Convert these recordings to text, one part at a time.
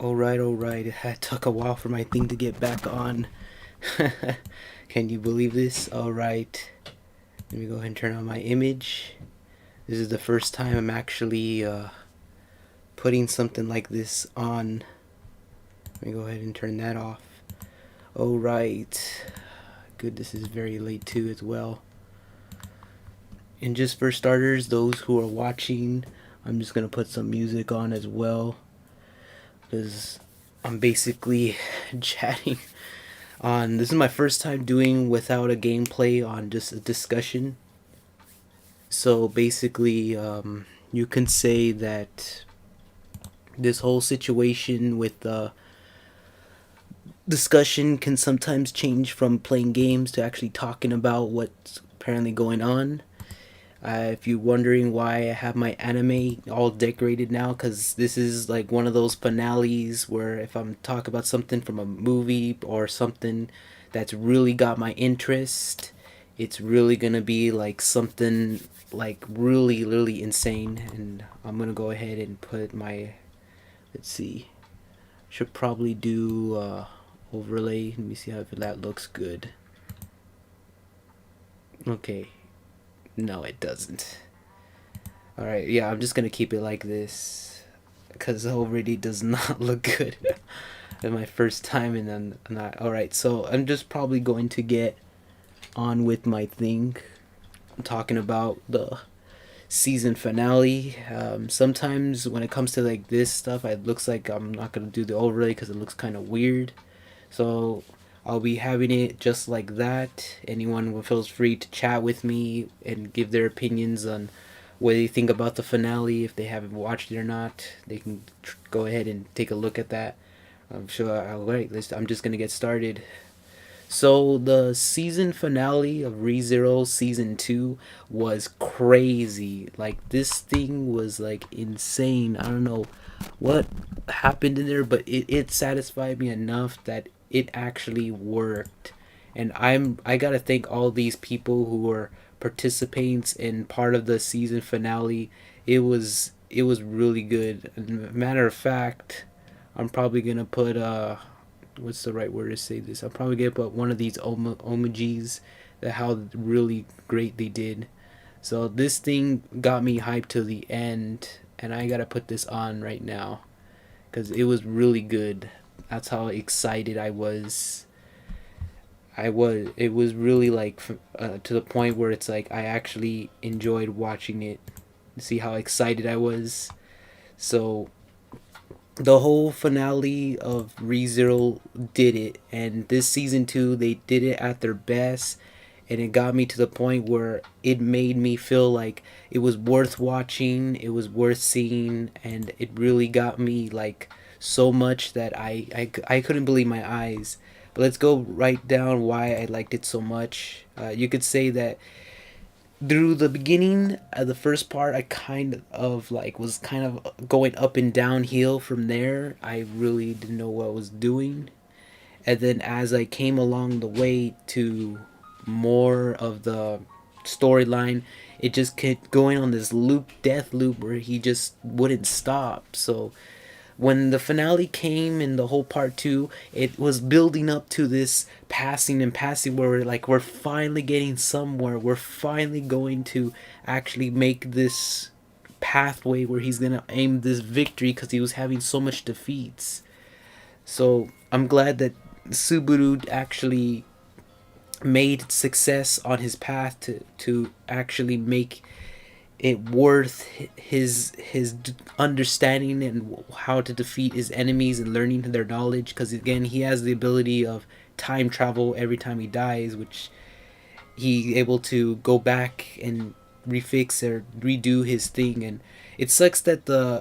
Alright. It took a while for my thing to get back on. Can you believe this? Alright. Let me go ahead and turn on my image. This is the first time I'm actually putting something like this on. Let me go ahead and turn that off. Alright. Good, this is very late too as well. And just for starters, those who are watching, I'm just going to put some music on as well. Because I'm basically chatting on. This is my first time doing without a gameplay, on just a discussion. So basically, you can say that this whole situation with the discussion can sometimes change from playing games to actually talking about what's apparently going on. If you're wondering why I have my anime all decorated now, because this is like one of those finales where if I'm talking about something from a movie or something that's really got my interest, it's really gonna be like something like really insane. And I'm gonna go ahead and put my, let's see, should probably do overlay. Let me see how if that looks good. Okay, no, it doesn't. Alright, yeah, I'm just gonna keep it like this because it already does not look good. It's my first time, and then not. Alright, so I'm just probably going to get on with my thing. I'm talking about the season finale. Sometimes when it comes to like this stuff, it looks like I'm not gonna do the overlay because it looks kind of weird. So I'll be having it just like that. Anyone feels free to chat with me and give their opinions on what they think about the finale. If they haven't watched it or not, they can go ahead and take a look at that. I'm sure. Alright, I'm just gonna get started. So the season finale of ReZero season 2 was crazy. Like, this thing was like insane. I don't know what happened in there, but it satisfied me enough that it actually worked. And I gotta thank all these people who were participants in part of the season finale. It was really good. And matter of fact, I'm probably gonna put what's the right word to say this? I'll probably get up one of these emojis that how really great they did. So this thing got me hyped to the end, and I gotta put this on right now because it was really good. That's how excited I was. It was really like to the point where it's like I actually enjoyed watching it. See how excited I was. So the whole finale of ReZero did it, and this season 2 they did it at their best, and it got me to the point where it made me feel like it was worth watching, it was worth seeing, and it really got me like so much that I couldn't believe my eyes. But let's go right down why I liked it so much. You could say that through the beginning, the first part, I kind of like was kind of going up and downhill from there. I really didn't know what I was doing. And then as I came along the way to more of the storyline, it just kept going on this death loop where he just wouldn't stop. So when the finale came in the whole part 2, it was building up to this passing and passing where we're finally getting somewhere. We're finally going to actually make this pathway where he's gonna aim this victory because he was having so much defeats. So I'm glad that Subaru actually made success on his path to actually make it worth his understanding and how to defeat his enemies and learning their knowledge, because again he has the ability of time travel every time he dies, which he able to go back and refix or redo his thing. And it sucks that the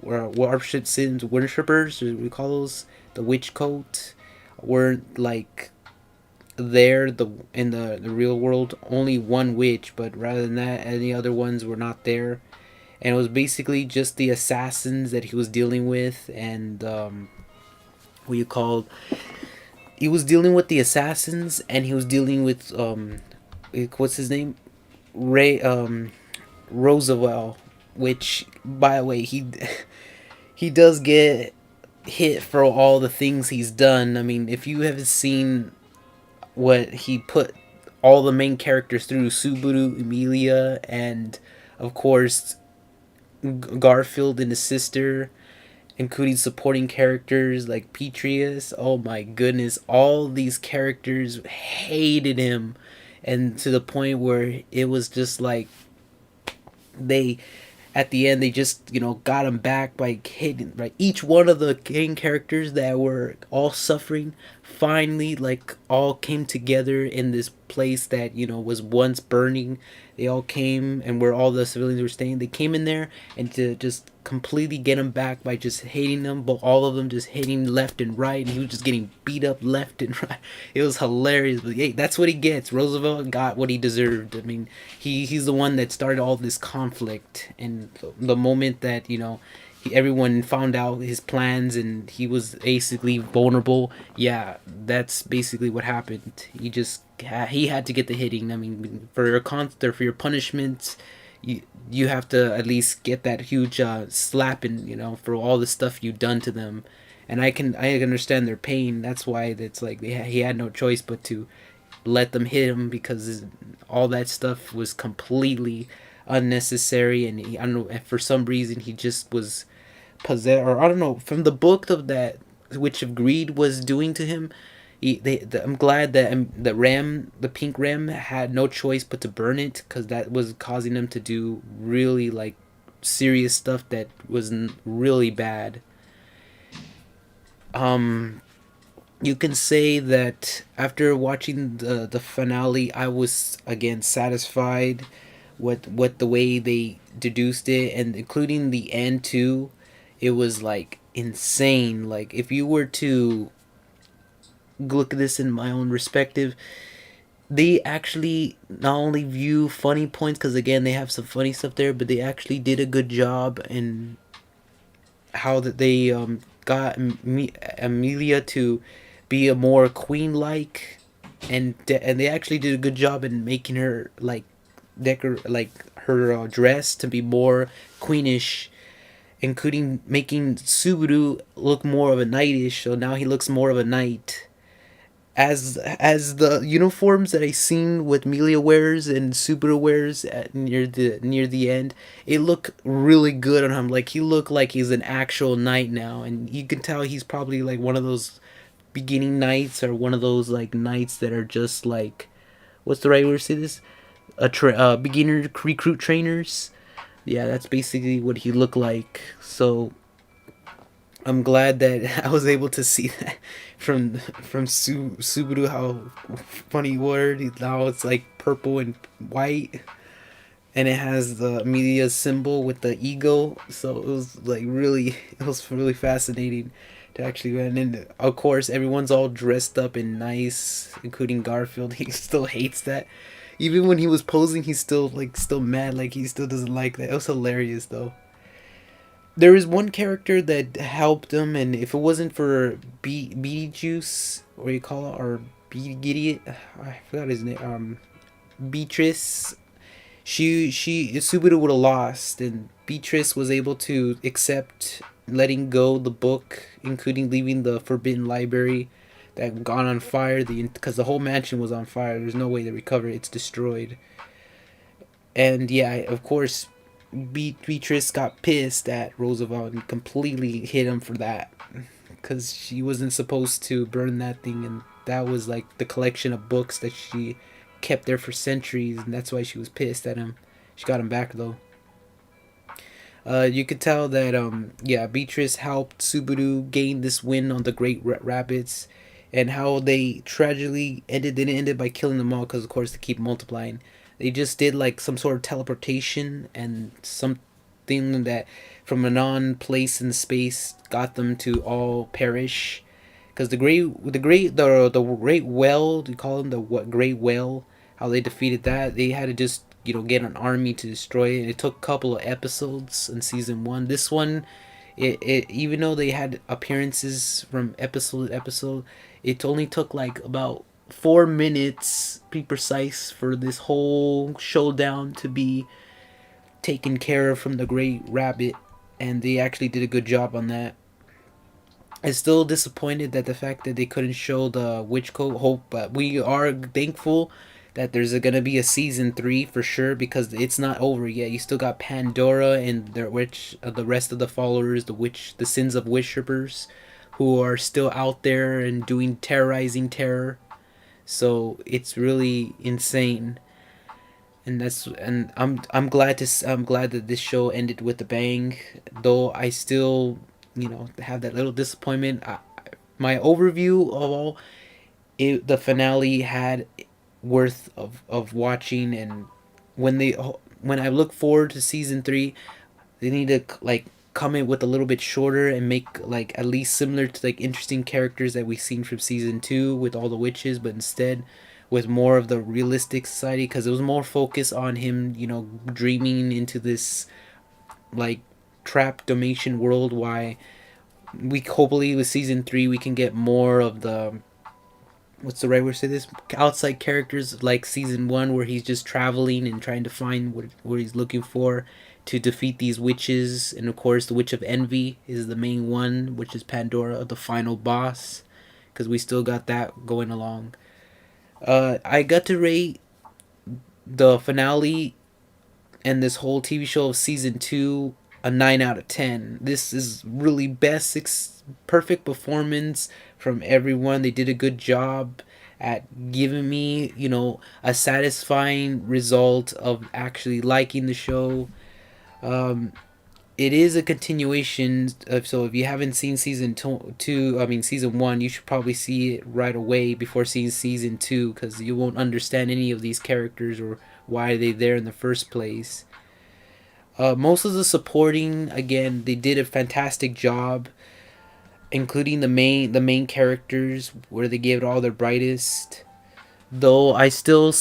Arpshit Sins worshippers, or we call those the witch coat, weren't like there in the real world. Only one witch, but rather than that, any other ones were not there. And it was basically just the assassins that he was dealing with. And what you called he was dealing with the assassins, and he was dealing with what's his name, Ray Roosevelt, which by the way he he does get hit for all the things he's done. I mean, if you haven't seen what he put all the main characters through, Subaru, Emilia, and of course Garfield and his sister, including supporting characters like Petrius. Oh my goodness, all these characters hated him, and to the point where it was just like they at the end they just got him back by hitting right each one of the main characters that were all suffering finally like all came together in this place that was once burning. They all came, and where all the civilians were staying, they came in there and to just completely get him back by just hating them, but all of them just hitting left and right, and he was just getting beat up left and right. It was hilarious, but hey, that's what he gets. Roosevelt got what he deserved. I mean, he's the one that started all this conflict, and the moment that everyone found out his plans and he was basically vulnerable, yeah, that's basically what happened. He had to get the hitting. I mean, for your for your punishment, you have to at least get that huge slapping, for all the stuff you've done to them. And I understand their pain. That's why it's like he had no choice but to let them hit him, because all that stuff was completely unnecessary. And I don't know, for some reason he just was possessed, or I don't know, from the book of that which of greed was doing to him. I'm glad that the pink ram, had no choice but to burn it, because that was causing them to do really like serious stuff that was really bad. You can say that after watching the finale, I was again satisfied with the way they deduced it, and including the end too. It was like insane. Like, if you were to look at this in my own perspective, they actually not only view funny points, because again they have some funny stuff there, but they actually did a good job in how that they got Amelia to be a more queen like, and they actually did a good job in making her like like her dress to be more queenish, including making Subaru look more of a knightish. So now he looks more of a knight. As the uniforms that I seen with Melia wears and Subaru wears near the end, it looked really good on him. Like, he looked like he's an actual knight now, and you can tell he's probably like one of those beginning knights, or one of those like knights that are just like, what's the right word to say this? Beginner recruit trainers. Yeah, that's basically what he looked like. So I'm glad that I was able to see that from Subaru, how funny word. Now it's like purple and white, and it has the media symbol with the eagle. So it was like it was really fascinating to actually. And then of course everyone's all dressed up and nice, including Garfield. He still hates that. Even when he was posing, he's still mad. Like, he still doesn't like that. It was hilarious though. There is one character that helped him, and if it wasn't for Beetlejuice, Juice, or you call it, or Gideon, I forgot his name. Beatrice. She Subaru would have lost, and Beatrice was able to accept letting go the book, including leaving the forbidden library that gone on fire. Because the whole mansion was on fire. There's no way to recover it. It's destroyed. And yeah, of course, Beatrice got pissed at Roosevelt and completely hit him for that, because she wasn't supposed to burn that thing, and that was like the collection of books that she kept there for centuries, and that's why she was pissed at him. She got him back though. You could tell that yeah, Beatrice helped Subaru gain this win on the Great Rapids, and how they tragically didn't end it by killing them all, because of course they keep multiplying. They just did like some sort of teleportation, and something that from a non place in space got them to all perish. Because the great well, do you call them the what great whale? How they defeated that? They had to just get an army to destroy it. It took a couple of episodes in season one. This one, it even though they had appearances from episode to episode, it only took like about 4 minutes, be precise, for this whole showdown to be taken care of from the Great Rabbit, and they actually did a good job on that. I'm still disappointed that the fact that they couldn't show the witch coat hope, but we are thankful that there's gonna be a season 3 for sure, because it's not over yet. You still got Pandora and the witch, the rest of the followers, the sins of worshippers, who are still out there and doing terrorizing terror. So it's really insane, and I'm glad that this show ended with a bang. Though I still, have that little disappointment. My overview of all the finale had worth of watching, and when they when I look forward to season 3, they need to like come in with a little bit shorter and make like at least similar to like interesting characters that we've seen from season 2 with all the witches, but instead with more of the realistic society, because it was more focused on him, dreaming into this like trap domation world. Why we hopefully with season 3 we can get more of the, what's the right word to say this, outside characters like season 1, where he's just traveling and trying to find what he's looking for to defeat these witches. And of course the witch of envy is the main one, which is Pandora, the final boss, because we still got that going along. I got to rate the finale and this whole TV show of season 2 a 9 out of 10. This is really perfect performance from everyone. They did a good job at giving me, a satisfying result of actually liking the show. Um, it is a continuation of, so if you haven't seen season 1, you should probably see it right away before seeing season 2, because you won't understand any of these characters or why they're there in the first place. Most of the supporting, again, they did a fantastic job, including the main characters, where they gave it all their brightest. Though I still,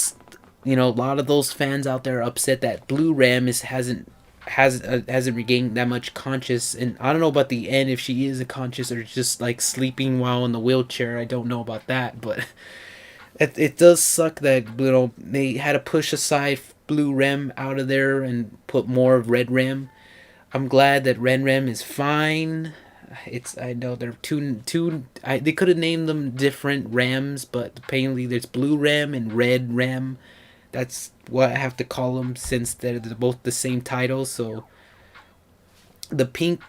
a lot of those fans out there are upset that Blue Ram hasn't regained that much conscious. And I don't know about the end, if she is a conscious or just like sleeping while in the wheelchair. I don't know about that, but it does suck that they had to push aside Blue Rem out of there and put more of Red Rem. I'm glad that Red Rem is fine. I know they're they could have named them different Rams, but apparently there's Blue Ram and Red Ram. That's what I have to call them, since they're both the same title. So the pink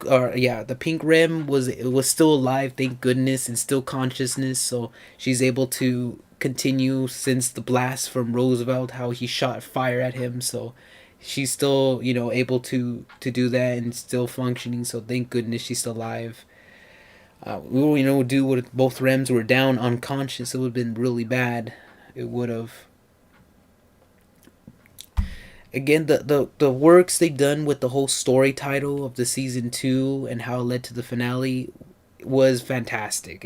Ram was still alive, thank goodness, and still consciousness. So she's able to continue since the blast from Roosevelt, how he shot fire at him. So she's still, able to do that and still functioning. So thank goodness she's still alive. We do what, both Rems were down unconscious, it would have been really bad. It would have. Again, the works they've done with the whole story title of the season 2 and how it led to the finale was fantastic.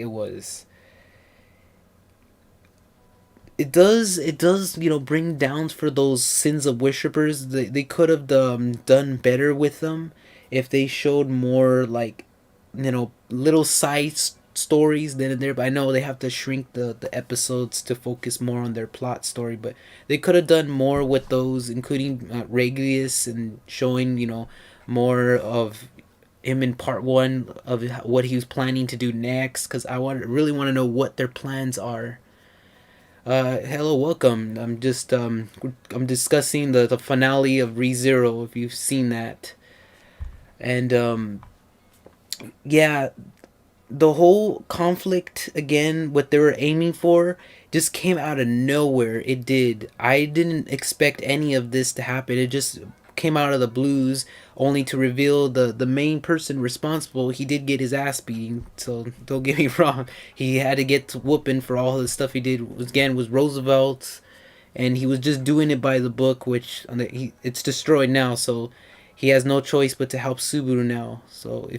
It does bring downs for those sins of worshippers. They could have done better with them if they showed more, like, little side stories then and there. But I know they have to shrink the episodes to focus more on their plot story, but they could have done more with those, including Regulus, and showing more of him in part 1 of what he was planning to do next, because really want to know what their plans are. Hello, welcome. I'm discussing the finale of ReZero, if you've seen that. And yeah, the whole conflict, again, what they were aiming for just came out of nowhere. It did. I didn't expect any of this to happen. It just came out of the blues, only to reveal the main person responsible. He did get his ass beating, so don't get me wrong. He had to get whooping for all the stuff he did. Was Roosevelt, and he was just doing it by the book, which it's destroyed now. So he has no choice but to help Subaru now. So he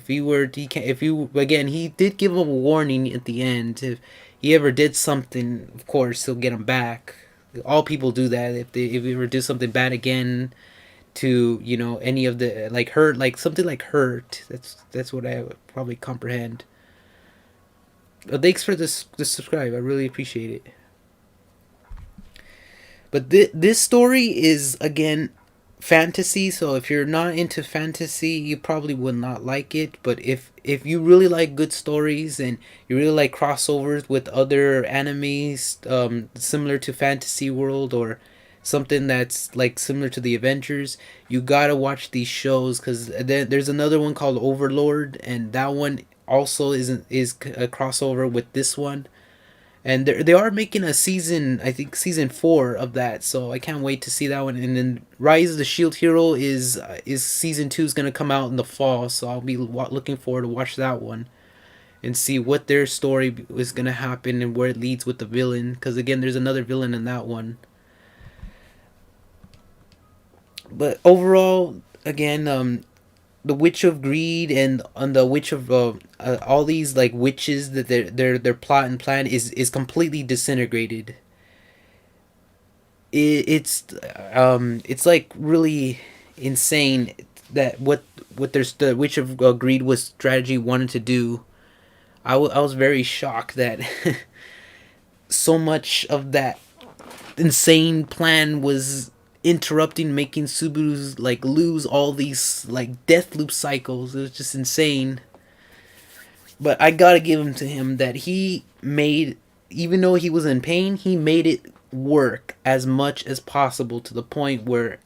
did give him a warning at the end. If he ever did something, of course he'll get him back. All people do that. If he ever do something bad again to any of the, like, hurt, like something like hurt. That's what I would probably comprehend. But thanks for this subscribe. I really appreciate it. But this story is, again, fantasy, so if you're not into fantasy, you probably would not like it. But if you really like good stories and you really like crossovers with other animes, similar to Fantasy World or something that's like similar to the Avengers, you gotta watch these shows. Because then there's another one called Overlord, and that one also is a crossover with this one, and they are making a season, I think season 4 of that, so I can't wait to see that one. And then Rise of the Shield Hero is season 2 is gonna come out in the fall, so I'll be looking forward to watch that one and see what their story is gonna happen and where it leads with the villain. Because again, there's another villain in that one. But overall, again, the Witch of Greed and on the Witch of all these like witches that their plot and plan is completely disintegrated. It's like really insane that what there's the Witch of Greed was strategy wanted to do. I was very shocked that so much of that insane plan was interrupting, making Subaru's like lose all these like death loop cycles. It was just insane. But I gotta give him to him that he made, even though he was in pain, he made it work as much as possible to the point where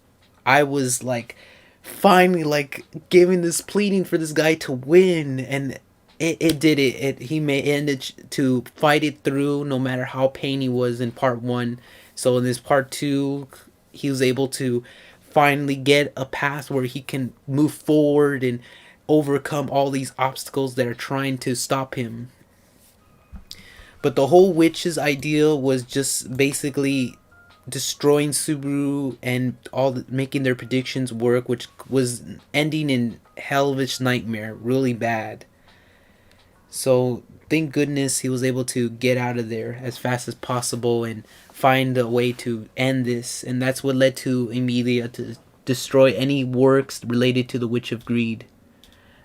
I was like finally like giving this pleading for this guy to win, and it did he made ended to fight it through no matter how pain he was in part 1. So in this part 2, he was able to finally get a path where he can move forward and overcome all these obstacles that are trying to stop him. But the whole witch's idea was just basically destroying Subaru and making their predictions work, which was ending in hellish nightmare, really bad. So thank goodness he was able to get out of there as fast as possible and find a way to end this, and that's what led to Emilia to destroy any works related to the Witch of Greed.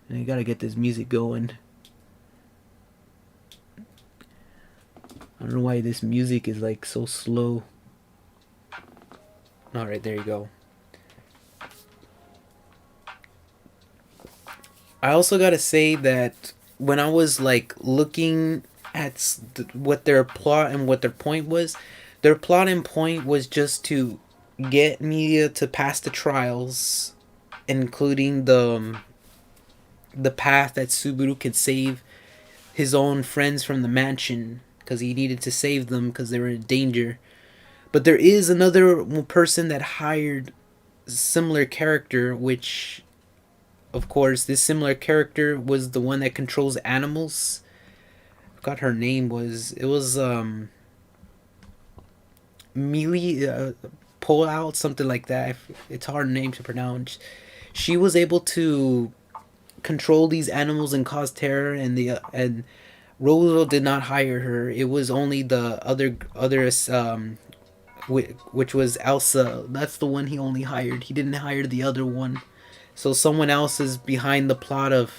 And I gotta get this music going. I don't know why this music is like so slow. Alright, there you go. I also gotta say that when I was like looking at what their plot and what their point was, their plot and point was just to get media to pass the trials, including the path that Subaru could save his own friends from the mansion, because he needed to save them because they were in danger. But there is another person that hired similar character, which of course this similar character was the one that controls animals. I forgot her name was. It was Mealy pull out, something like that. It's a hard name to pronounce. She was able to control these animals and cause terror, and Roosevelt did not hire her. It was only the other which was Elsa. That's the one he only hired. He didn't hire the other one. So someone else is behind the plot of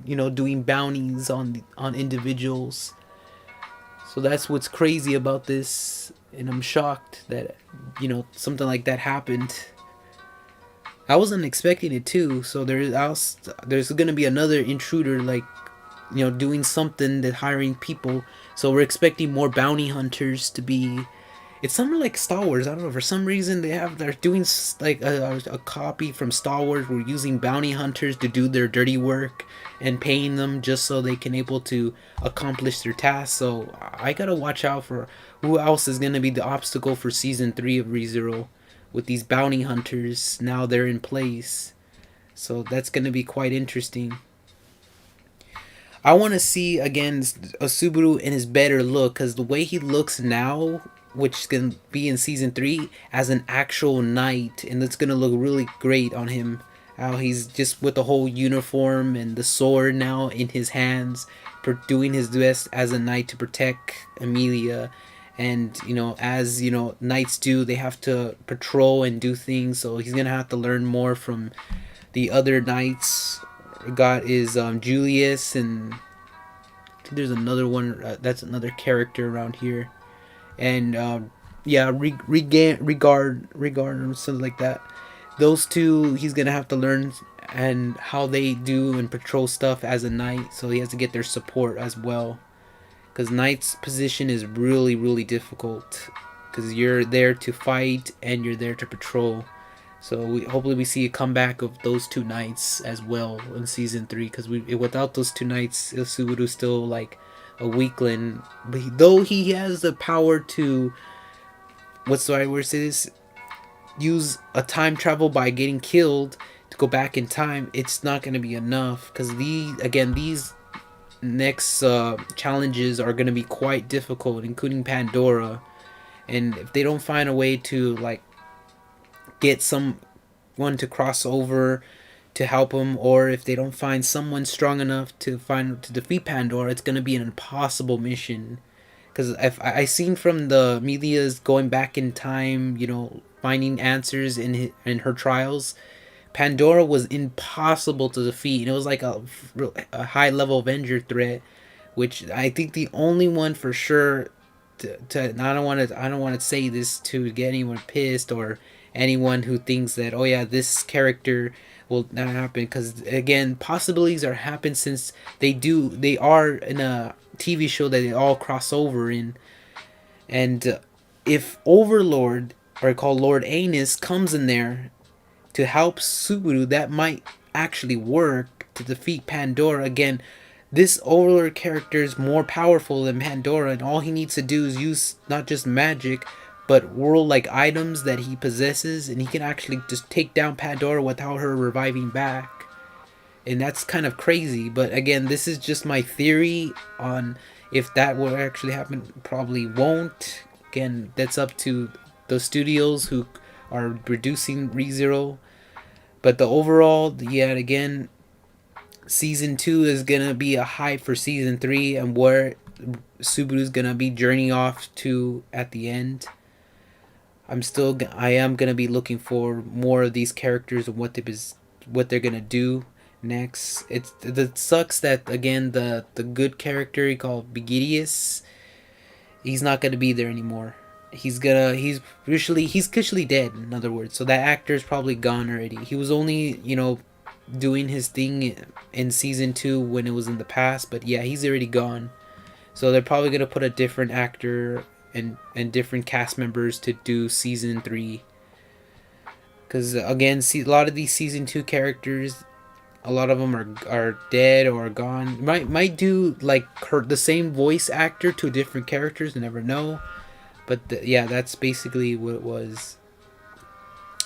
doing bounties on individuals. So that's what's crazy about this, and I'm shocked that something like that happened. I wasn't expecting it too. So there's gonna be another intruder, like doing something, that hiring people. So we're expecting more bounty hunters to be. It's something like Star Wars. I don't know, for some reason they're doing like a copy from Star Wars. We're using bounty hunters to do their dirty work and paying them just so they can able to accomplish their tasks. So I gotta watch out for who else is gonna be the obstacle for season 3 of ReZero with these bounty hunters. Now they're in place, so that's gonna be quite interesting. I want to see again a Subaru in his better look, because the way he looks now, which can be in season 3 as an actual knight, and it's gonna look really great on him. How he's just with the whole uniform and the sword now in his hands, doing his best as a knight to protect Emilia. And as knights do, they have to patrol and do things. So he's gonna have to learn more from the other knights. Got is Julius, and there's another one that's another character around here, and yeah, regard or something like that. those two he's gonna have to learn and how they do and patrol stuff as a knight. So he has to get their support as well, because knight's position is really really difficult, because you're there to fight and you're there to patrol. So hopefully we see a comeback of those two knights as well in season 3. Because without those two knights, Subaru's still like a weakling. But though he has the power to, what's the right word to say this? Use a time travel by getting killed to go back in time. It's not going to be enough, because these next challenges are going to be quite difficult, including Pandora. And if they don't find a way to like get someone to cross over to help him, or if they don't find someone strong enough to defeat Pandora, it's gonna be an impossible mission. Because if I seen from the media's going back in time, finding answers in her trials, Pandora was impossible to defeat, and it was like a high level Avenger threat, which I think the only one for sure. I don't want to say this to get anyone pissed, or anyone who thinks that, oh yeah, this character will not happen, because again, possibilities are happen, since they are in a TV show that they all cross over in. And if Overlord, or called Lord Anus, comes in there to help Subaru, that might actually work to defeat Pandora. Again, this Overlord character is more powerful than Pandora, and all he needs to do is use not just magic, but world-like items that he possesses, and he can actually just take down Pandora without her reviving back. And that's kind of crazy, but again, this is just my theory on if that will actually happen. Probably won't. Again, that's up to the studios who are producing ReZero. But the overall, yet again, season 2 is gonna be a hype for season 3 and where Subaru's gonna be journeying off to at the end. I am gonna be looking for more of these characters and what they're gonna do next. It sucks that again the good character called Begidius, he's not gonna be there anymore. He's officially dead, in other words. So that actor is probably gone already. He was only doing his thing in season 2 when it was in the past, but yeah, he's already gone. So they're probably gonna put a different actor and different cast members to do season 3. Because again, see, a lot of these season 2 characters, a lot of them are dead or gone. Might do like the same voice actor to different characters. You never know. But yeah, that's basically what it was.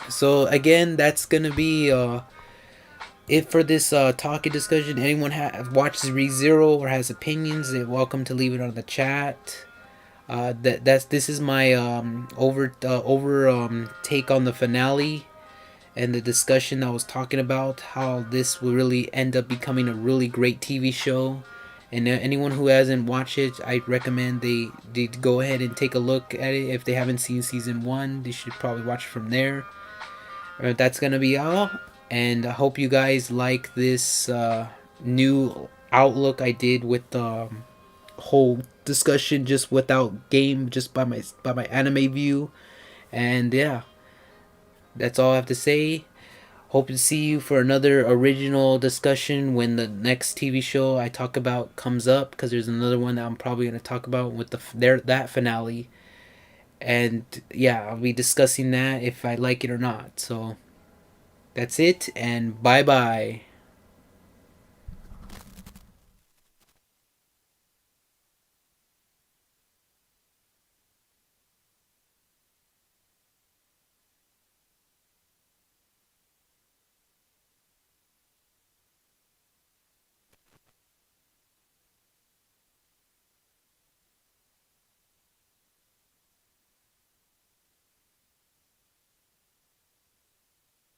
So again, that's gonna be it for this talking discussion. Anyone watches ReZero or has opinions, they're welcome to leave it on the chat. This is my over take on the finale and the discussion I was talking about, how this will really end up becoming a really great TV show. And anyone who hasn't watched it, I recommend they go ahead and take a look at it. If they haven't seen season 1, they should probably watch it from there. That's gonna be all, and I hope you guys like this new outlook I did with the whole discussion, just without game, just by my anime view. And yeah, that's all I have to say. Hope to see you for another original discussion when the next TV show I talk about comes up, because there's another one that I'm probably going to talk about with that finale. And yeah, I'll be discussing that if I like it or not. So that's it, and bye bye.